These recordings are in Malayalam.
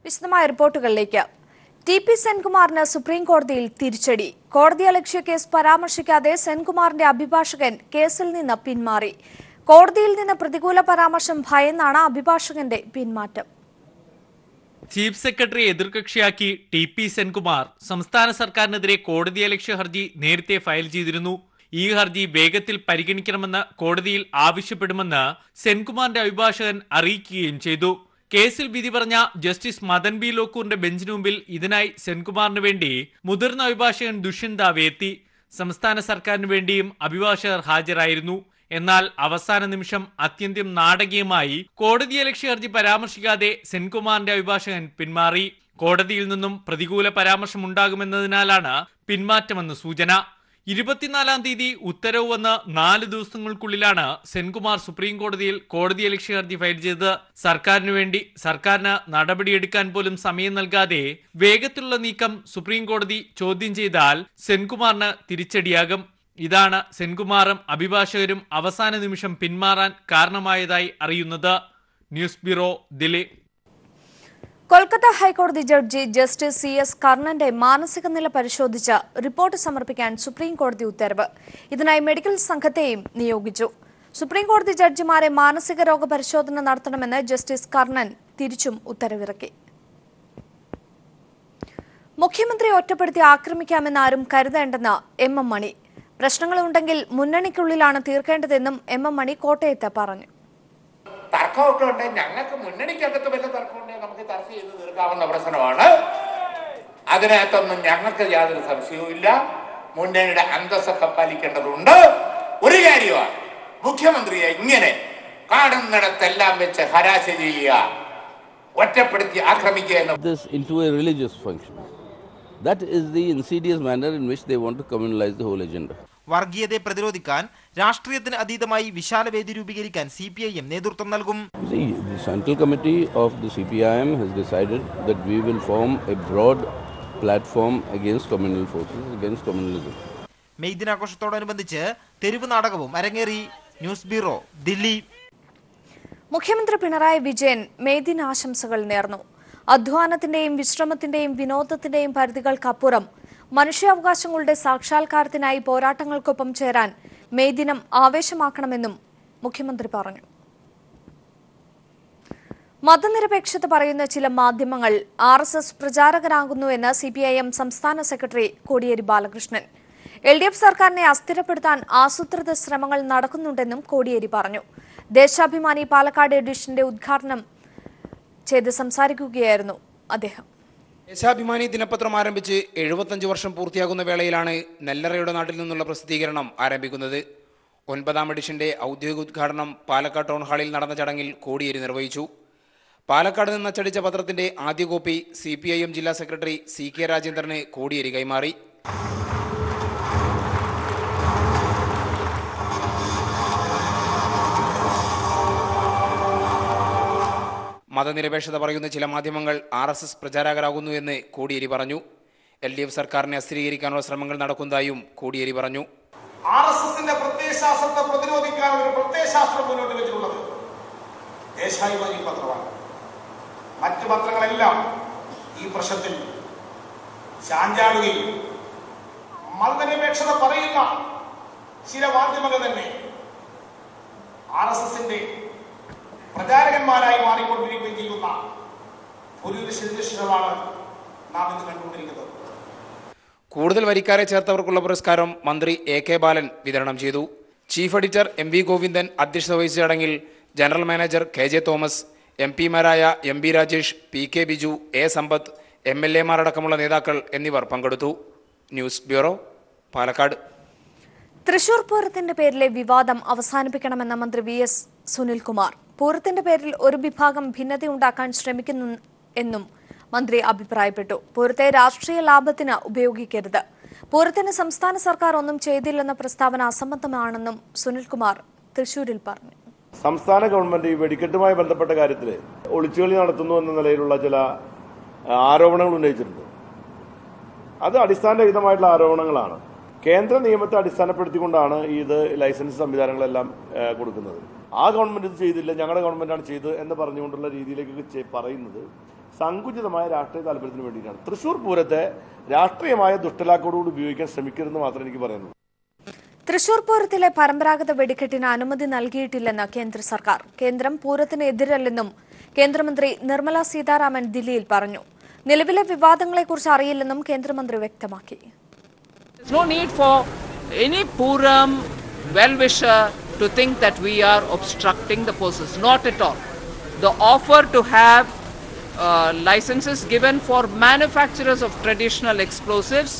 വിശദമായ റിപ്പോർട്ടുകളിലേക്ക്. ടി.പി. സെൻകുമാറിന് സുപ്രീം കോടതിയിൽ തിരിച്ചടി. കോടതിയലക്ഷ്യ കേസ് പരാമർശിക്കാതെ സെൻകുമാറിന്റെ അഭിഭാഷകൻ കേസിൽ നിന്ന് പിന്മാറി. കോടതിയിൽ നിന്ന് പ്രതികൂല പരാമർശം ഭയന്നാണ് അഭിഭാഷകന്റെ പിന്മാറ്റം. ചീഫ് സെക്രട്ടറി എതിർകക്ഷിയാക്കി ടി.പി. സെൻകുമാർ സംസ്ഥാന സർക്കാരിനെതിരെ കോടതിയലക്ഷ്യ ഹർജി നേരത്തെ ഫയൽ ചെയ്തിരുന്നു. ഈ ഹർജി വേഗത്തിൽ പരിഗണിക്കണമെന്ന് കോടതിയിൽ ആവശ്യപ്പെടുമെന്ന് സെൻകുമാറിന്റെ അഭിഭാഷകൻ അറിയിക്കുകയും ചെയ്തു. കേസിൽ വിധി പറഞ്ഞ ജസ്റ്റിസ് മദൻ ബി ലോക്കൂറിന്റെ ബെഞ്ചിന് മുമ്പിൽ ഇതിനായി സെൻകുമാറിന് വേണ്ടി മുതിർന്ന അഭിഭാഷകൻ ദുഷ്യന്ത് ദാവെ എത്തി. സംസ്ഥാന സർക്കാരിന് വേണ്ടിയും അഭിഭാഷകർ ഹാജരായിരുന്നു. എന്നാൽ അവസാന നിമിഷം അത്യന്തം നാടകീയമായി കോടതിയലക്ഷ്യ ഹർജി പരാമർശിക്കാതെ സെൻകുമാറിന്റെ അഭിഭാഷകൻ പിന്മാറി. കോടതിയിൽ നിന്നും പ്രതികൂല പരാമർശം ഉണ്ടാകുമെന്നതിനാലാണ് പിന്മാറ്റമെന്ന് സൂചന. 24-ാം തീയതി ഉത്തരവ് വന്ന് 4 ദിവസങ്ങൾക്കുള്ളിലാണ് സെൻകുമാർ സുപ്രീം കോടതിയിൽ കോടതിയലക്ഷ്യ ഹർജി ഫയൽ ചെയ്തത്. സർക്കാരിന് നടപടിയെടുക്കാൻ പോലും സമയം നൽകാതെ വേഗത്തിലുള്ള നീക്കം സുപ്രീം കോടതി ചോദ്യം ചെയ്താൽ സെൻകുമാറിന് തിരിച്ചടിയാകും. ഇതാണ് സെൻകുമാറും അഭിഭാഷകരും അവസാന നിമിഷം പിന്മാറാൻ കാരണമായതായി അറിയുന്നത്. News bureau, Delhi. കൊൽക്കത്ത ഹൈക്കോടതി ജഡ്ജി ജസ്റ്റിസ് C.S. കർണന്റെ മാനസിക നില പരിശോധിച്ച് റിപ്പോർട്ട് സമർപ്പിക്കാൻ സുപ്രീം കോടതി ഉത്തരവ്. ഇതിനായി മെഡിക്കൽ സംഘത്തെയും നിയോഗിച്ചു. സുപ്രീം കോടതി ജഡ്ജിമാരെ മാനസിക രോഗ പരിശോധന നടത്തണമെന്ന് ജസ്റ്റിസ് കർണൻ തിരിച്ചും ഉത്തരവിറക്കി. മുഖ്യമന്ത്രിയെ ഒറ്റപ്പെടുത്തി ആക്രമിക്കാമെന്ന് ആരും കരുതേണ്ടെന്ന് M. M. മണി. പ്രശ്നങ്ങളുണ്ടെങ്കിൽ മുന്നണിക്കുള്ളിലാണ് തീർക്കേണ്ടതെന്നും M. M. മണി കോട്ടയത്ത് പറഞ്ഞു. തർക്കമൊക്കെ ഉണ്ട്, ഞങ്ങൾക്ക് മുന്നണിക്കകത്ത് വല്ല തർക്കമുണ്ടെങ്കിൽ നമുക്ക് ചർച്ച ചെയ്ത് തീർക്കാവുന്ന പ്രശ്നമാണ്. അതിനകത്തൊന്നും ഞങ്ങൾക്ക് യാതൊരു സംശയവുമില്ല. മുന്നണിയുടെ അന്തസ്സൊക്കെ പാലിക്കേണ്ടതുണ്ട്. ഒരു കാര്യമാണ്, മുഖ്യമന്ത്രിയെ ഇങ്ങനെ കാണുന്നിടത്തെല്ലാം വെച്ച് ഹരാശ ചെയ്യുക, ഒറ്റപ്പെടുത്തി ആക്രമിക്കുക എന്ന്. This into a religious function. That is the insidious manner in which they want to communalize the whole agenda. വർഗീയതയെ പ്രതിരോധിക്കാൻ രാഷ്ട്രീയത്തിന് അതീതമായി വിശാല വേദി രൂപീകരിക്കാൻ CPIM നേതൃത്വം നൽകും. The Central Committee of the CPIM has decided that we will form a broad platform against communal forces, against communalism. May ദിനാഘോഷത്തോടനുബന്ധിച്ച് തെരുവ് നാടകവും അരങ്ങേറി. News bureau, Delhi. മുഖ്യമന്ത്രി പിണറായി വിജയൻ മെയ് ദിനാശംസകൾ നേർന്നു. അധ്വാനത്തിന്റെയും വിശ്രമത്തിന്റെയും വിനോദത്തിന്റെയും പരിധികൾക്കപ്പുറം മനുഷ്യാവകാശങ്ങളുടെ സാക്ഷാത്കാരത്തിനായി പോരാട്ടങ്ങൾക്കൊപ്പം ചേരാൻ മെയ് ദിനം ആവേശമാക്കണമെന്നും മുഖ്യമന്ത്രി പറഞ്ഞു. മതനിരപേക്ഷത പറയുന്ന ചില മാധ്യമങ്ങൾ RSS പ്രചാരകരാകുന്നുവെന്ന് CPIM സംസ്ഥാന സെക്രട്ടറി കോടിയേരി ബാലകൃഷ്ണൻ. LDF സർക്കാരിനെ അസ്ഥിരപ്പെടുത്താൻ ആസൂത്രിത ശ്രമങ്ങൾ നടക്കുന്നുണ്ടെന്നും കോടിയേരി പറഞ്ഞു. ദേശാഭിമാനി പാലക്കാട് എഡിഷന്റെ ഉദ്ഘാടനം ചെയ്ത് സംസാരിക്കുകയായിരുന്നു അദ്ദേഹം. ദേശാഭിമാനി ദിനപത്രം ആരംഭിച്ച് 75 വർഷം പൂർത്തിയാകുന്ന വേളയിലാണ് നെല്ലറയുടെ നാട്ടിൽ നിന്നുള്ള പ്രസിദ്ധീകരണം ആരംഭിക്കുന്നത്. 9ാം എഡിഷന്റെ ഔദ്യോഗിക ഉദ്ഘാടനം പാലക്കാട് ടൗൺ ഹാളിൽ നടന്ന ചടങ്ങിൽ കോടിയേരി നിർവഹിച്ചു. പാലക്കാട് നിന്ന് അച്ചടിച്ച പത്രത്തിന്റെ ആദ്യ കോപ്പി CPIM ജില്ലാ സെക്രട്ടറി CK രാജേന്ദ്രന് കോടിയേരി കൈമാറി. മതനിരപേക്ഷത പറയുന്ന ചില മാധ്യമങ്ങൾ RSS പ്രചാരകരാകുന്നു എന്ന് കോടിയേരി പറഞ്ഞു. LDF സർക്കാരിനെ അസ്ഥിരീകരിക്കാനുള്ള ശ്രമങ്ങൾ നടക്കുന്നതായും കോടിയേരി പറഞ്ഞു. RSSന്റെ പ്രത്യയശാസ്ത്രത്തെ പ്രതിരോധിക്കാനുള്ള ഒരു പ്രത്യയശാസ്ത്രം മുന്നോട്ട് വെച്ചിട്ടുള്ളത് ദേശാഭിമാനി പത്രമാണ്. മറ്റു പത്രങ്ങളെല്ലാം ഈ പ്രശ്നത്തിൽ ചാഞ്ചാടുകയും മതനിരപേക്ഷത പറയുന്ന ചില മാധ്യമങ്ങൾ തന്നെ RSSന്റെ പ്രചാരകന്മാരായി മാറിക്കൊണ്ടിരിക്കുകയും ചെയ്യുന്ന ഒരു സ്ഥിതിവിശേഷമാണ് നാം ഇന്ന് കണ്ടുകൊണ്ടിരിക്കുന്നത്. കൂടുതൽ വരിക്കാരെ ചേർത്തവർക്കുള്ള പുരസ്കാരം മന്ത്രി AK ബാലൻ വിതരണം ചെയ്തു. ചീഫ് എഡിറ്റർ MV ഗോവിന്ദൻ അധ്യക്ഷത വഹിച്ച ചടങ്ങിൽ general manager KJ Thomas, MP മാരായ MB Rajesh, PK Biju, A Sampath, MLA മാരടക്കമുള്ള നേതാക്കൾ എന്നിവർ പങ്കെടുത്തു. News bureau, Palakkad. തൃശൂർ പൂരത്തിന്റെ പേരിലെ വിവാദം അവസാനിപ്പിക്കണമെന്ന മന്ത്രി VS സുനിൽകുമാർ. പൂരത്തിന്റെ പേരിൽ ഒരു വിഭാഗം ഭിന്നതയുണ്ടാക്കാൻ ശ്രമിക്കുന്നു എന്നും മന്ത്രി അഭിപ്രായപ്പെട്ടു. പൂരത്തെ രാഷ്ട്രീയ ലാഭത്തിന് ഉപയോഗിക്കരുത്. പൂരത്തിന് സംസ്ഥാന സർക്കാർ ഒന്നും ചെയ്തില്ലെന്ന പ്രസ്താവന അസംബന്ധമാണെന്നും സുനിൽകുമാർ തൃശൂരിൽ പറഞ്ഞു. സംസ്ഥാന ഗവൺമെന്റ് ഈ വെടിക്കെട്ടുമായി ബന്ധപ്പെട്ട കാര്യത്തിൽ ഒളിച്ചുകളി നടത്തുന്നു എന്ന നിലയിലുള്ള ചില ആരോപണങ്ങൾ ഉന്നയിച്ചിട്ടുണ്ട്. അത് അടിസ്ഥാനരഹിതമായിട്ടുള്ള ആരോപണങ്ങളാണ്. കേന്ദ്ര നിയമത്തെ അടിസ്ഥാനപ്പെടുത്തിക്കൊണ്ടാണ് ഇത് ലൈസൻസ് സംവിധാനങ്ങളെല്ലാം കൊടുക്കുന്നത്. ആ ഗവൺമെന്റ് ഇത് ചെയ്തില്ല, ഞങ്ങളുടെ ഗവൺമെന്റാണ് ചെയ്തത് എന്ന് പറഞ്ഞുകൊണ്ടുള്ള രീതിയിലേക്ക് പറയുന്നത് സങ്കുചിതമായ രാഷ്ട്രീയ താല്പര്യത്തിന് വേണ്ടിയിട്ടാണ്. തൃശ്ശൂർ പൂരത്തെ രാഷ്ട്രീയമായ ദുഷ്ടലാക്കോടുകൂടി ഉപയോഗിക്കാൻ ശ്രമിക്കരുതെന്ന് മാത്രമേ എനിക്ക് പറയുന്നുള്ളൂ. തൃശൂർ പൂരത്തിലെ പരമ്പരാഗത വെടിക്കെട്ടിന് അനുമതി നൽകിയിട്ടില്ലെന്ന് കേന്ദ്ര സർക്കാർ. കേന്ദ്രം പൂരത്തിന് എതിരല്ലെന്നും കേന്ദ്രമന്ത്രി നിർമ്മല സീതാരാമൻ ദില്ലിയിൽ പറഞ്ഞു. നിലവിലെ വിവാദങ്ങളെക്കുറിച്ച് അറിയില്ലെന്നും കേന്ദ്രമന്ത്രി വ്യക്തമാക്കി. No need for any Puram well-wisher to think that we are obstructing the process. Not at all. The offer to have licenses given for manufacturers of traditional explosives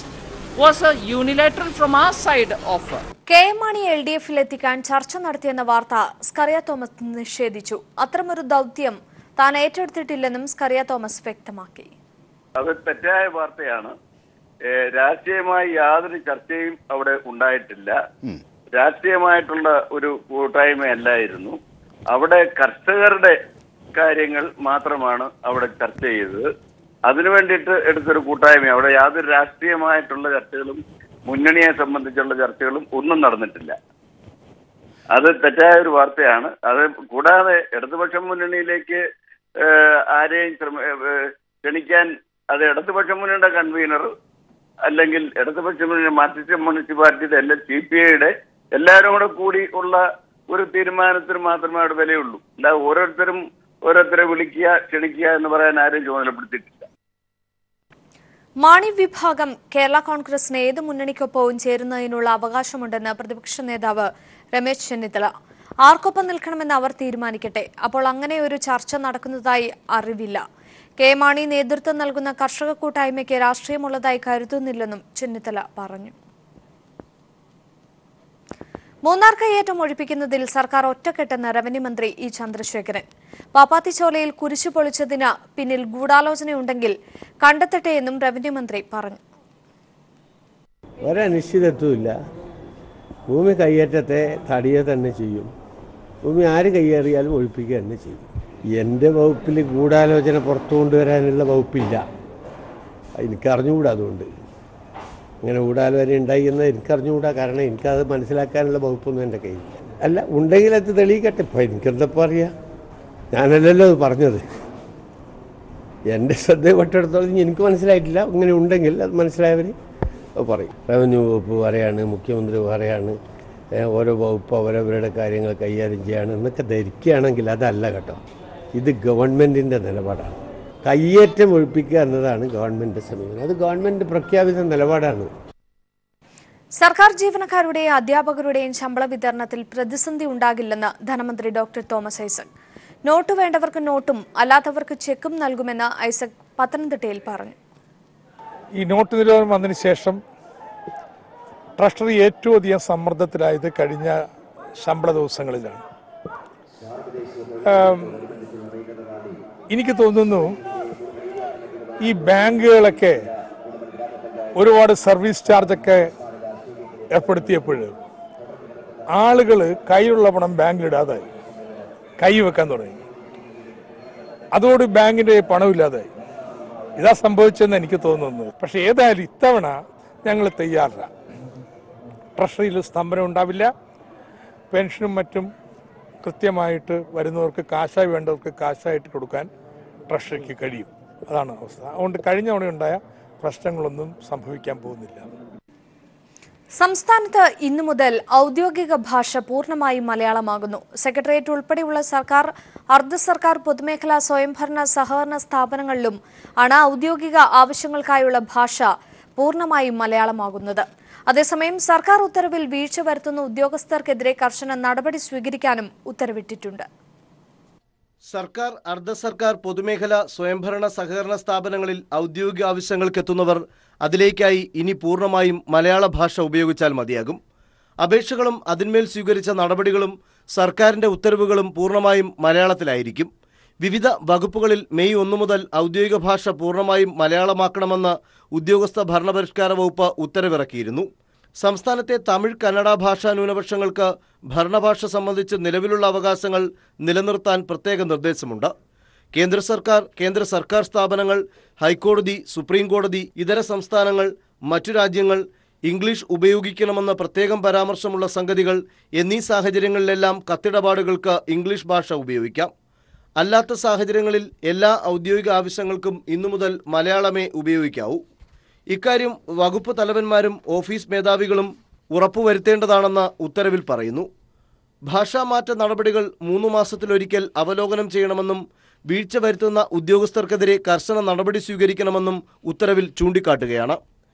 was a unilateral from our side offer. K M. മാണിയെ LDF-ൽ എത്തിക്കാൻ ചർച്ച നടത്തിയെന്ന വാർത്ത സ്കറിയ തോമസ് നിഷേധിച്ചു. അത്തരമൊരു ദൗത്യം താൻ ഏറ്റെടുത്തിട്ടില്ലെന്നും സ്കറിയ തോമസ് വ്യക്തമാക്കി. അത് തെറ്റായ വാർത്തയാണ്. രാഷ്ട്രീയമായി യാതൊരു ചർച്ചയും അവിടെ ഉണ്ടായിട്ടില്ല. രാഷ്ട്രീയമായിട്ടുള്ള ഒരു കൂട്ടായ്മയല്ലായിരുന്നു. അവിടെ കർഷകരുടെ കാര്യങ്ങൾ മാത്രമാണ് അവിടെ ചർച്ച ചെയ്തത്. അതിനു വേണ്ടിയിട്ട് എടുത്തൊരു കൂട്ടായ്മ. അവിടെ യാതൊരു രാഷ്ട്രീയമായിട്ടുള്ള ചർച്ചകളും മുന്നണിയെ സംബന്ധിച്ചുള്ള ചർച്ചകളും ഒന്നും നടന്നിട്ടില്ല. അത് തെറ്റായ ഒരു വാർത്തയാണ്. അത് കൂടാതെ ഇടതുപക്ഷ മുന്നണിയിലേക്ക് ആരെയും ക്ഷണിക്കാൻ അത് ഇടതുപക്ഷ മുന്നണിയുടെ കൺവീനർ അല്ലെങ്കിൽ ഇടതുപക്ഷ മുന്നണി മാർക്സിസ്റ്റ് മുനിസിപ്പാലിറ്റിയുടെ എല്ലാം CPIയുടെ എല്ലാവരും കൂടെ കൂടി ഉള്ള ഒരു തീരുമാനത്തിന് മാത്രമേ അവിടെ വിലയുള്ളൂ. അല്ല ഓരോരുത്തരെ വിളിക്കുക ക്ഷണിക്കുക എന്ന് പറയാൻ ആരും ചുമതലപ്പെടുത്തിയിട്ടില്ല. മാണി വിഭാഗം കേരള കോൺഗ്രസിന് ഏത് മുന്നണിക്കൊപ്പവും ചേരുന്നതിനുള്ള അവകാശമുണ്ടെന്ന് പ്രതിപക്ഷ നേതാവ് രമേശ് ചെന്നിത്തല. ആർക്കൊപ്പം നിൽക്കണമെന്ന് അവർ തീരുമാനിക്കട്ടെ. അപ്പോൾ അങ്ങനെ ഒരു ചർച്ച നടക്കുന്നതായി അറിവില്ല. കെ.എം. മാണി നേതൃത്വം നൽകുന്ന കർഷക കൂട്ടായ്മയ്ക്ക് രാഷ്ട്രീയമുള്ളതായി കരുതുന്നില്ലെന്നും ചെന്നിത്തല പറഞ്ഞു. മൂന്നാർ കയ്യേറ്റം ഒഴിപ്പിക്കുന്നതിൽ സർക്കാർ ഒറ്റക്കെട്ടെന്ന് റവന്യൂ മന്ത്രി ഇ ചന്ദ്രശേഖരൻ. പാപ്പാത്തിച്ചോലയിൽ കുരിശു പൊളിച്ചതിന് പിന്നിൽ ഗൂഢാലോചനയുണ്ടെങ്കിൽ കണ്ടെത്തട്ടെ എന്നും റവന്യൂ മന്ത്രി പറഞ്ഞു. ഒരനിശ്ചിതത്വമില്ല. ഭൂമി കയ്യേറ്റത്തെ തടിയെ തന്നെ ചെയ്യും. ഭൂമി ആര് കയ്യേറിയാലും ഒഴിപ്പിക്കുക തന്നെ ചെയ്യും. എൻ്റെ വകുപ്പിൽ ഗൂഢാലോചന പുറത്തു കൊണ്ടുവരാനുള്ള വകുപ്പില്ല. എനിക്കറിഞ്ഞുകൂടാ. അതുകൊണ്ട് ഇങ്ങനെ ഗൂഢാലോചന ഉണ്ടായി എന്ന് എനിക്കറിഞ്ഞുകൂടാ. കാരണം എനിക്കത് മനസ്സിലാക്കാനുള്ള വകുപ്പൊന്നും എൻ്റെ കയ്യിലില്ല. അല്ല, ഉണ്ടെങ്കിൽ അത് തെളിയിക്കട്ടെ. ഇപ്പോൾ എനിക്കെന്തപ്പോൾ അറിയാം? ഞാനല്ലല്ലോ അത് പറഞ്ഞത്. എൻ്റെ ശ്രദ്ധപ്പെട്ടെടുത്തോളം എനിക്ക് മനസ്സിലായിട്ടില്ല. ഇങ്ങനെ ഉണ്ടെങ്കിൽ അത് മനസ്സിലായവർ പറയും. റവന്യൂ വകുപ്പ് പറയാണ്, മുഖ്യമന്ത്രി പറയാണ്, ഓരോ വകുപ്പ് അവരവരുടെ കാര്യങ്ങൾ കൈകാര്യം ചെയ്യാണ് എന്നൊക്കെ ധരിക്കുകയാണെങ്കിൽ അതല്ല കേട്ടോ. ഇത് ഗവൺമെൻറ്റിൻ്റെ നിലപാടാണ്. കയ്യേറ്റം ഒഴിപ്പിക്കുക എന്നതാണ് ഗവൺമെൻറ് സമീപനം. അത് ഗവൺമെൻറ് പ്രഖ്യാപിത നിലപാടാണ്. സർക്കാർ ജീവനക്കാരുടെയും അധ്യാപകരുടെയും ശമ്പള വിതരണത്തിൽ പ്രതിസന്ധി ഉണ്ടാകില്ലെന്ന് ധനമന്ത്രി ഡോക്ടർ തോമസ് ഐസക്. നോട്ട് വേണ്ടവർക്ക് നോട്ടും അല്ലാത്തവർക്ക് ചെക്കും നൽകുമെന്ന് ഐസക് പത്തനംതിട്ടയിൽ പറഞ്ഞു. ഈ നോട്ട് നിരോധനം വന്നതിന് ശേഷം ട്രഷറി ഏറ്റവും അധികം സമ്മർദ്ദത്തിലായത് കഴിഞ്ഞ ശമ്പള ദിവസങ്ങളിലാണ്. എനിക്ക് തോന്നുന്നു ഈ ബാങ്കുകളൊക്കെ ഒരുപാട് സർവീസ് ചാർജൊക്കെ ഏർപ്പെടുത്തിയപ്പോൾ ആളുകൾ കയ്യിലുള്ള പണം ബാങ്കിലിടാതായി, കൈ വെക്കാൻ തുടങ്ങി. അതോട് ബാങ്കിൻ്റെ പണമില്ലാതായി. ഇതാ സംഭവിച്ചെന്ന് എനിക്ക് തോന്നുന്നത്. പക്ഷെ ഏതായാലും ഇത്തവണ ഞങ്ങൾ തയ്യാറല്ല. ട്രഷറിയിൽ സ്തംഭനം ഉണ്ടാവില്ല. പെൻഷനും മറ്റും കൃത്യമായിട്ട് വരുന്നവർക്ക് കാശായി വേണ്ടവർക്ക് കാശായിട്ട് കൊടുക്കാൻ ട്രഷറിക്ക് കഴിയും. അതാണ് അവസ്ഥ. അതുകൊണ്ട് കഴിഞ്ഞ തവണ ഉണ്ടായ പ്രശ്നങ്ങളൊന്നും സംഭവിക്കാൻ പോകുന്നില്ല. സംസ്ഥാനത്ത് ഇന്നു മുതൽ ഔദ്യോഗിക ഭാഷ പൂർണ്ണമായും മലയാളമാകുന്നു. സെക്രട്ടേറിയറ്റ് ഉൾപ്പെടെയുള്ള സർക്കാർ, അർദ്ധ സർക്കാർ, പൊതുമേഖലാ, സ്വയംഭരണ, സഹകരണ സ്ഥാപനങ്ങളിലും ആണ് ഔദ്യോഗിക ആവശ്യങ്ങൾക്കായുള്ള ഭാഷ പൂർണ്ണമായും മലയാളമാകുന്നത്. അതേസമയം സർക്കാർ ഉത്തരവിൽ വീഴ്ച വരുത്തുന്ന ഉദ്യോഗസ്ഥർക്കെതിരെ കർശന നടപടി സ്വീകരിക്കാനും ഉത്തരവിട്ടിട്ടുണ്ട്. സർക്കാർ, അർദ്ധ സർക്കാർ, പൊതുമേഖല, സ്വയംഭരണ, സഹകരണ സ്ഥാപനങ്ങളിൽ ഔദ്യോഗിക ആവശ്യങ്ങൾക്കെത്തുന്നവർ അതിലേക്കായി ഇനി പൂർണ്ണമായും മലയാള ഭാഷ ഉപയോഗിച്ചാൽ മതിയാകും. അപേക്ഷകളും അതിന്മേൽ സ്വീകരിച്ച നടപടികളും സർക്കാരിൻ്റെ ഉത്തരവുകളും പൂർണ്ണമായും മലയാളത്തിലായിരിക്കും. വിവിധ വകുപ്പുകളിൽ മെയ് 1 മുതൽ ഔദ്യോഗിക ഭാഷ പൂർണ്ണമായും മലയാളമാക്കണമെന്ന് ഉദ്യോഗസ്ഥ ഭരണപരിഷ്കാര വകുപ്പ് ഉത്തരവിറക്കിയിരുന്നു. സംസ്ഥാനത്തെ തമിഴ്, കന്നഡ ഭാഷാ ന്യൂനപക്ഷങ്ങൾക്ക് ഭരണഭാഷ സംബന്ധിച്ച് നിലവിലുള്ള അവകാശങ്ങൾ നിലനിർത്താൻ പ്രത്യേക നിർദ്ദേശമുണ്ട്. കേന്ദ്ര സർക്കാർ, കേന്ദ്ര സർക്കാർ സ്ഥാപനങ്ങൾ, ഹൈക്കോടതി, സുപ്രീം കോടതി, ഇതര സംസ്ഥാനങ്ങൾ, മറ്റു രാജ്യങ്ങൾ, ഇംഗ്ലീഷ് ഉപയോഗിക്കണമെന്ന പ്രത്യേകം പരാമർശമുള്ള സംഗതികൾ എന്നീ സാഹചര്യങ്ങളിലെല്ലാം കത്തിടപാടുകൾക്ക് ഇംഗ്ലീഷ് ഭാഷ ഉപയോഗിക്കാം. അല്ലാത്ത സാഹചര്യങ്ങളിൽ എല്ലാ ഔദ്യോഗിക ആവശ്യങ്ങൾക്കും ഇന്നു മുതൽ മലയാളമേ ഉപയോഗിക്കാവൂ. ഇക്കാര്യം വകുപ്പ് തലവന്മാരും ഓഫീസ് മേധാവികളും ഉറപ്പുവരുത്തേണ്ടതാണെന്ന് ഉത്തരവിൽ പറയുന്നു. ഭാഷാമാറ്റ നടപടികൾ 3 മാസത്തിലൊരിക്കൽ അവലോകനം ചെയ്യണമെന്നും വീഴ്ച വരുത്തുന്ന ഉദ്യോഗസ്ഥർക്കെതിരെ കർശന നടപടി സ്വീകരിക്കണമെന്നും ഉത്തരവിൽ ചൂണ്ടിക്കാട്ടുകയാണ്.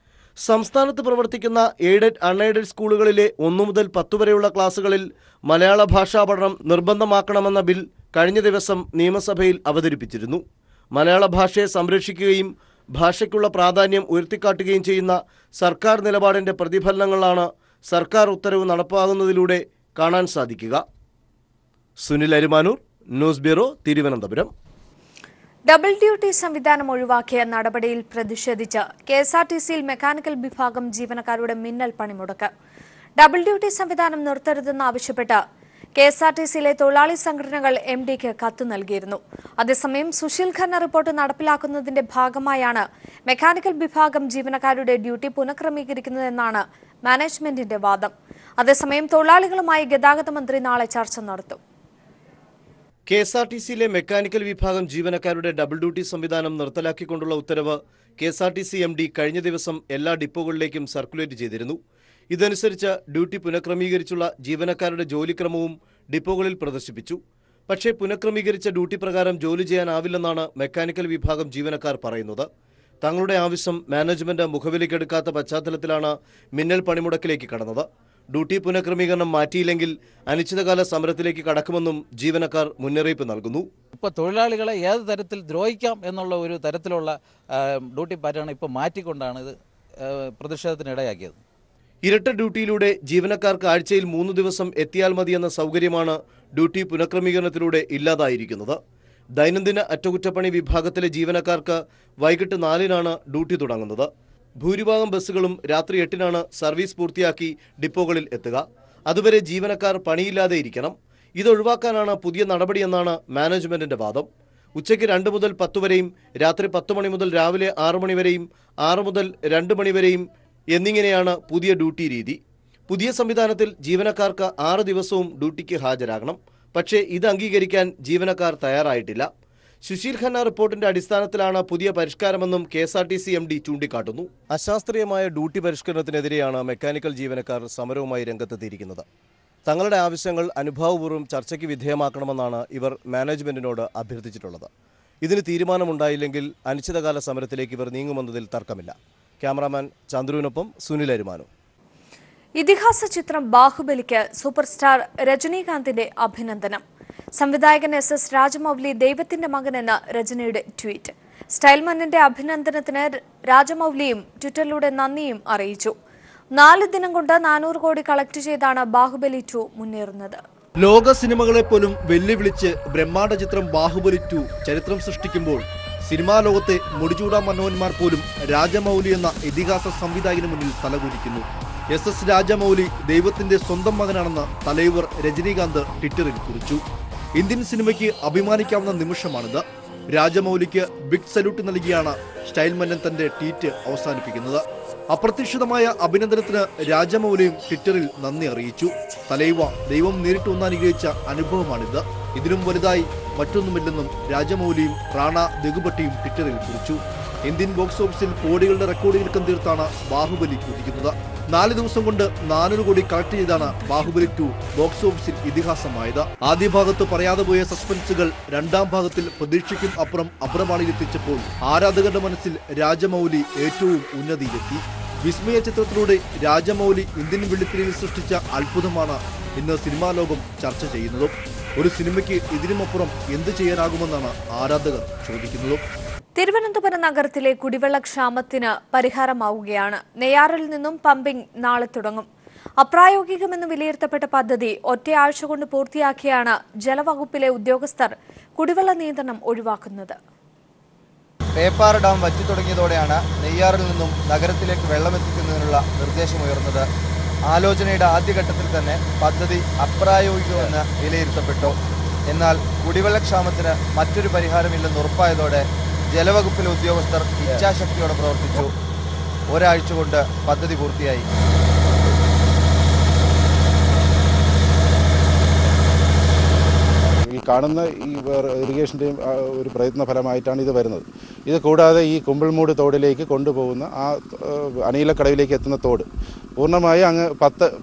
സംസ്ഥാനത്ത് പ്രവർത്തിക്കുന്ന എയ്ഡഡ് അൺഎയ്ഡഡ് സ്കൂളുകളിലെ 1 മുതൽ 10 വരെയുള്ള ക്ലാസുകളിൽ മലയാള ഭാഷാ പഠനം നിർബന്ധമാക്കണമെന്ന ബിൽ കഴിഞ്ഞ ദിവസം നിയമസഭയിൽ അവതരിപ്പിച്ചിരുന്നു. മലയാള ഭാഷയെ സംരക്ഷിക്കുകയും ഭാഷയ്ക്കുള്ള പ്രാധാന്യം ഉയർത്തിക്കാട്ടുകയും ചെയ്യുന്ന സർക്കാർ നിലപാടിൻ്റെ പ്രതിഫലനങ്ങളാണ് സർക്കാർ ഉത്തരവ് നടപ്പാകുന്നതിലൂടെ കാണാൻ സാധിക്കുക. Sunil Arimanur, news bureau, Thiruvananthapuram. Double duty സംവിധാനം ഒഴിവാക്കിയ നടപടിയിൽ പ്രതിഷേധിച്ച് കെഎസ്ആർടിസിയിൽ മെക്കാനിക്കൽ വിഭാഗം ജീവനക്കാരുടെ മിന്നൽ പണിമുടക്ക്. ഡബിൾ ഡ്യൂട്ടി സംവിധാനം നിർത്തരുതെന്നാവശ്യപ്പെട്ട് കെഎസ്ആർടിസിയിലെ തൊഴിലാളി സംഘടനകൾ എംഡിക്ക് കത്ത് നൽകിയിരുന്നു. അതേസമയം സുശീൽ ഖന്ന റിപ്പോർട്ട് നടപ്പിലാക്കുന്നതിന്റെ ഭാഗമായാണ് മെക്കാനിക്കൽ വിഭാഗം ജീവനക്കാരുടെ ഡ്യൂട്ടി പുനഃക്രമീകരിക്കുന്നതെന്നാണ് മാനേജ്മെന്റിന്റെ വാദം. അതേസമയം തൊഴിലാളികളുമായി ഗതാഗത മന്ത്രി നാളെ ചർച്ച നടത്തും. കെഎസ്ആർടിസിയിലെ മെക്കാനിക്കൽ വിഭാഗം ജീവനക്കാരുടെ ഡബിൾ ഡ്യൂട്ടി സംവിധാനം നിർത്തലാക്കിക്കൊണ്ടുള്ള ഉത്തരവ് കെഎസ്ആർടിസി എംഡി കഴിഞ്ഞ ദിവസം എല്ലാ ഡിപ്പോകളിലേക്കും സർക്കുലേറ്റ് ചെയ്തിരുന്നു. ഇതനുസരിച്ച് ഡ്യൂട്ടി പുനഃക്രമീകരിച്ചുള്ള ജീവനക്കാരുടെ ജോലിക്രമവും ഡിപ്പോകളിൽ പ്രദർശിപ്പിച്ചു. പക്ഷേ പുനഃക്രമീകരിച്ച ഡ്യൂട്ടി പ്രകാരം ജോലി ചെയ്യാനാവില്ലെന്നാണ് മെക്കാനിക്കൽ വിഭാഗം ജീവനക്കാർ പറയുന്നത്. തങ്ങളുടെ ആവശ്യം മാനേജ്മെന്റ് മുഖവിലക്കെടുക്കാത്ത പശ്ചാത്തലത്തിലാണ് മിന്നൽ പണിമുടക്കിലേക്ക് കടന്നത്. ഡ്യൂട്ടി പുനഃക്രമീകരണം മാറ്റിയില്ലെങ്കിൽ അനിശ്ചിതകാല സമരത്തിലേക്ക് കടക്കുമെന്നും ജീവനക്കാർ മുന്നറിയിപ്പ് നൽകുന്നു. ഇപ്പോൾ തൊഴിലാളികളെ ഏത് തരത്തിൽ ദ്രോഹിക്കാം എന്നുള്ള ഒരു തരത്തിലുള്ള ഡ്യൂട്ടി പാറ്റേൺ ഇപ്പോൾ മാറ്റിക്കൊണ്ടാണ് ഇത് പ്രതിഷേധത്തിനിടയാക്കിയത്. ഇരട്ട ഡ്യൂട്ടിയിലൂടെ ജീവനക്കാർക്ക് ആഴ്ചയിൽ 3 ദിവസം എത്തിയാൽ മതിയെന്ന സൗകര്യമാണ് ഡ്യൂട്ടി പുനഃക്രമീകരണത്തിലൂടെ ഇല്ലാതായിരിക്കുന്നത്. ദൈനംദിന അറ്റകുറ്റപ്പണി വിഭാഗത്തിലെ ജീവനക്കാർക്ക് വൈകിട്ട് 4-നാണ് ഡ്യൂട്ടി തുടങ്ങുന്നത്. ഭൂരിഭാഗം ബസ്സുകളും രാത്രി 8-നാണ് സർവീസ് പൂർത്തിയാക്കി ഡിപ്പോകളിൽ എത്തുക. അതുവരെ ജീവനക്കാർ പണിയില്ലാതെ ഇരിക്കണം. ഇതൊഴിവാക്കാനാണ് പുതിയ നടപടിയെന്നാണ് മാനേജ്മെന്റിന്റെ വാദം. ഉച്ചയ്ക്ക് 2 മുതൽ 10 വരെയും രാത്രി 10 മണി മുതൽ രാവിലെ 6 മണി വരെയും 6 മുതൽ 2 മണി വരെയും എന്നിങ്ങനെയാണ് പുതിയ ഡ്യൂട്ടി രീതി. പുതിയ സംവിധാനത്തിൽ ജീവനക്കാർക്ക് 6 ദിവസവും ഡ്യൂട്ടിക്ക് ഹാജരാകണം. പക്ഷേ ഇത് അംഗീകരിക്കാൻ ജീവനക്കാർ തയ്യാറായിട്ടില്ല. സുശീൽ ഖന്ന റിപ്പോർട്ടിന്റെ അടിസ്ഥാനത്തിലാണ് പുതിയ പരിഷ്കാരമെന്നും കെഎസ്ആർടിസി എംഡി ചൂണ്ടിക്കാട്ടുന്നു. അശാസ്ത്രീയമായ ഡ്യൂട്ടി പരിഷ്കരണത്തിനെതിരെയാണ് മെക്കാനിക്കൽ ജീവനക്കാർ സമരവുമായി രംഗത്തെത്തിയിരിക്കുന്നത്. തങ്ങളുടെ ആവശ്യങ്ങൾ അനുഭാവപൂർവ്വം ചർച്ചയ്ക്ക് വിധേയമാക്കണമെന്നാണ് ഇവർ മാനേജ്മെന്റിനോട് അഭ്യർത്ഥിച്ചിട്ടുള്ളത്. ഇതിന് തീരുമാനമുണ്ടായില്ലെങ്കിൽ അനിശ്ചിതകാല സമരത്തിലേക്ക് ഇവർ നീങ്ങുമെന്നതിൽ തർക്കമില്ല. ക്യാമറാമാൻ ചന്ദ്രുവിനൊപ്പം സുനിൽ അരിമാനു. ഇതിഹാസ ചിത്രം ബാഹുബലിക്ക് സൂപ്പർ സ്റ്റാർ രജനീകാന്തിന്റെ അഭിനന്ദനം. സംവിധായകൻ SS രാജമൗലി ദൈവത്തിന്റെ മകനെന്ന് രജനിയുടെ ട്വീറ്റ്. സ്റ്റൈൽമന്നിന്റെ അഭിനന്ദനത്തിന് രാജമൗലിയും ട്വിറ്ററിലൂടെ നന്ദിയും അറിയിച്ചു. 4 ദിനം കൊണ്ട് 400 കോടി കളക്ട് ചെയ്താണ് ബാഹുബലി 2 മുന്നേറുന്നത്. ലോക സിനിമകളെ പോലും വെല്ലുവിളിച്ച് ബ്രഹ്മാണ്ഡ ചിത്രം ബാഹുബലി 2 ചരിത്രം സൃഷ്ടിക്കുമ്പോൾ സിനിമാ ലോകത്തെ മുടിചൂടാ മനോഹന്മാർ പോലും രാജമൗലി എന്ന ഇതിഹാസ സംവിധായകന് മുന്നിൽ തലകുനിക്കുന്നു. SS രാജമൗലി ദൈവത്തിന്റെ സ്വന്തം മകനാണെന്ന് തലൈവർ രജനീകാന്ത് ട്വിറ്ററിൽ കുറിച്ചു. ഇന്ത്യൻ സിനിമയ്ക്ക് അഭിമാനിക്കാവുന്ന നിമിഷമാണിത്. രാജമൗലിക്ക് ബിഗ് സല്യൂട്ട് നൽകിയാണ് സ്റ്റൈൽമന്നൻ തന്റെ ട്വീറ്റ് അവസാനിപ്പിക്കുന്നത്. അപ്രതീക്ഷിതമായ അഭിനന്ദനത്തിന് രാജമൗലിയും ട്വിറ്ററിൽ നന്ദി അറിയിച്ചു. തലൈവ ദൈവം നേരിട്ട് ഒന്ന് അനുഗ്രഹിച്ച അനുഭവമാണിത്. ഇതിനും വലുതായി മറ്റൊന്നുമില്ലെന്നും രാജമൗലിയും റാണ ദഗുബട്ടിയും ട്വിറ്ററിൽ കുറിച്ചു. ഇന്ത്യൻ ബോക്സ് ഓഫീസിൽ കോടികളുടെ റെക്കോർഡുകൾക്കും തീർത്താണ് ബാഹുബലി കുതിക്കുന്നത്. 4 ദിവസം കൊണ്ട് 400 കോടി കളക്ട് ചെയ്താണ് ബാഹുബലി 2 ബോക്സ് ഓഫീസിൽ ഇതിഹാസമായത്. ആദ്യ ഭാഗത്ത് പറയാതെ പോയ സസ്പെൻസുകൾ രണ്ടാം ഭാഗത്തിൽ പ്രതീക്ഷയ്ക്കും അപ്പുറം അഭ്രപാളിയിലെത്തിച്ചപ്പോൾ ആരാധകരുടെ മനസ്സിൽ രാജമൗലി ഏറ്റവും ഉന്നതിയിലെത്തി. വിസ്മയ ചിത്രത്തിലൂടെ രാജമൗലി ഇന്ത്യൻ വെള്ളിത്തിരയിൽ സൃഷ്ടിച്ച അത്ഭുതമാണ് ഇന്ന് സിനിമാ ലോകം ചർച്ച ചെയ്യുന്നതും. ഒരു സിനിമയ്ക്ക് ഇതിനുമപ്പുറം എന്ത് ചെയ്യാനാകുമെന്നാണ് ആരാധകർ ചോദിക്കുന്നതും. തിരുവനന്തപുരം നഗരത്തിലെ കുടിവെള്ള ക്ഷാമത്തിന് പരിഹാരമാവുകയാണ്. നെയ്യാറിൽ നിന്നും പമ്പിംഗ് നാളെ തുടങ്ങും. അപ്രായോഗികമെന്ന് വിലയിരുത്തപ്പെട്ട പദ്ധതി ഒറ്റയാഴ്ച കൊണ്ട് പൂർത്തിയാക്കിയാണ് ജലവകുപ്പിലെ ഉദ്യോഗസ്ഥർ കുടിവെള്ള നിയന്ത്രണം ഒഴിവാക്കുന്നത്. പേപ്പാറ ഡാം വറ്റി തുടങ്ങിയതോടെയാണ് നെയ്യാറിൽ നിന്നും നഗരത്തിലേക്ക് വെള്ളമെത്തിക്കുന്നതിനുള്ള നിർദ്ദേശമുയർന്നത്. ആലോചനയുടെ ആദ്യഘട്ടത്തിൽ തന്നെ പദ്ധതി അപ്രായോഗികമെന്ന് വിലയിരുത്തപ്പെട്ടു. എന്നാൽ കുടിവെള്ളക്ഷാമത്തിന് മറ്റൊരു പരിഹാരമില്ലെന്ന് ഉറപ്പായതോടെ ജലവകുപ്പിലെ ഉദ്യോഗസ്ഥർ ഇച്ഛാശക്തിയോടെ പ്രവർത്തിച്ചു. ഒരാഴ്ച കൊണ്ട് പദ്ധതി പൂർത്തിയായി. ഈ കാണുന്ന ഈ ഇറിഗേഷൻ്റെയും ഒരു പ്രയത്ന ഫലമായിട്ടാണ് ഇത് വരുന്നത്. ഇത് കൂടാതെ ഈ കുമ്പിൾമൂട് തോടിലേക്ക് കൊണ്ടുപോകുന്ന ആ അണിയിലക്കടവിലേക്ക് എത്തുന്ന തോട് പൂർണ്ണമായി അങ്ങ്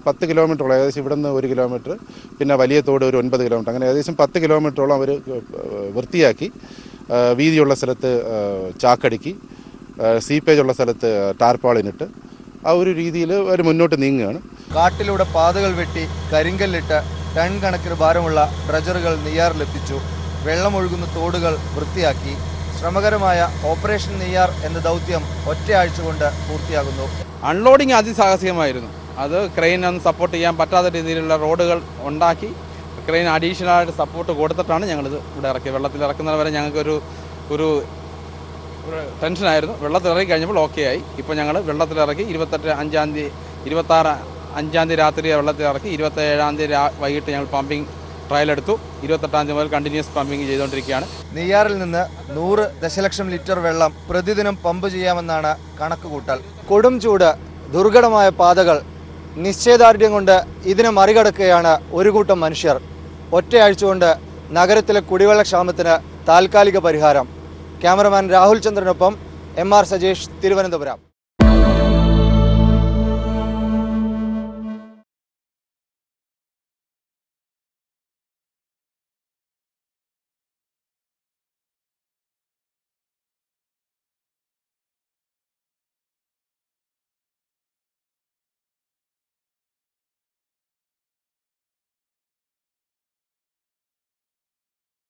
10 കിലോമീറ്ററോളം, ഏകദേശം ഇവിടെ നിന്ന് 1 കിലോമീറ്റർ, പിന്നെ വലിയ തോട് ഒരു 9 കിലോമീറ്റർ, അങ്ങനെ ഏകദേശം 10 കിലോമീറ്ററോളം അവർ വൃത്തിയാക്കി വീതിയുള്ള സ്ഥലത്ത് ചാക്കടുക്കി സീപ്പേജുള്ള സ്ഥലത്ത് ടാർപ്പാളിനിട്ട് ആ ഒരു രീതിയിൽ അവർ മുന്നോട്ട് നീങ്ങുകയാണ്. കാട്ടിലൂടെ പാതകൾ വെട്ടി കരിങ്കല്ലിട്ട് ടൺ കണക്കിന് ഭാരമുള്ള ഡ്രജറുകൾ നെയ്യാറിലെത്തിച്ചു. വെള്ളമൊഴുകുന്ന തോടുകൾ വൃത്തിയാക്കി. ശ്രമകരമായ ഓപ്പറേഷൻ നെയ്യാർ എന്ന ദൗത്യം ഒറ്റയാഴ്ച കൊണ്ട് പൂർത്തിയാകുന്നു. അൺലോഡിങ് അതിസാഹസികമായിരുന്നു. അത് ക്രെയിനൊന്നും സപ്പോർട്ട് ചെയ്യാൻ പറ്റാത്ത രീതിയിലുള്ള റോഡുകൾ ഉണ്ടാക്കി ക്രെയിൻ അഡീഷണലായിട്ട് സപ്പോർട്ട് കൊടുത്തിട്ടാണ് ഞങ്ങളിത് ഇവിടെ ഇറക്കി. വെള്ളത്തിൽ ഇറക്കുന്നവരെ ഞങ്ങൾക്കൊരു ടെൻഷനായിരുന്നു. വെള്ളത്തിൽ ഇറക്കി കഴിഞ്ഞപ്പോൾ ഓക്കെ ആയി. ഇപ്പോൾ ഞങ്ങൾ വെള്ളത്തിലിറക്കി 26 രാത്രി വെള്ളത്തിൽ ഇറക്കി 27 വൈകിട്ട് ഞങ്ങൾ പമ്പിങ് ട്രയൽ എടുത്തു. 28 മുതൽ കണ്ടിന്യൂസ് പമ്പിങ് ചെയ്തുകൊണ്ടിരിക്കുകയാണ്. നെയ്യാറിൽ നിന്ന് 100 ദശലക്ഷം ലിറ്റർ വെള്ളം പ്രതിദിനം പമ്പ് ചെയ്യാമെന്നാണ് കണക്കുകൂട്ടൽ. കൊടും ചൂട്, ദുർഘടമായ പാതകൾ, നിശ്ചയദാർഢ്യം കൊണ്ട് ഇതിനെ മറികടക്കുകയാണ് ഒരു കൂട്ടം മനുഷ്യർ. ഒറ്റയാഴ്ച കൊണ്ട് നഗരത്തിലെ കുടിവെള്ളക്ഷാമത്തിന് താൽക്കാലിക പരിഹാരം. ക്യാമറമാൻ രാഹുൽ ചന്ദ്രനൊപ്പം MR സജേഷ്, തിരുവനന്തപുരം.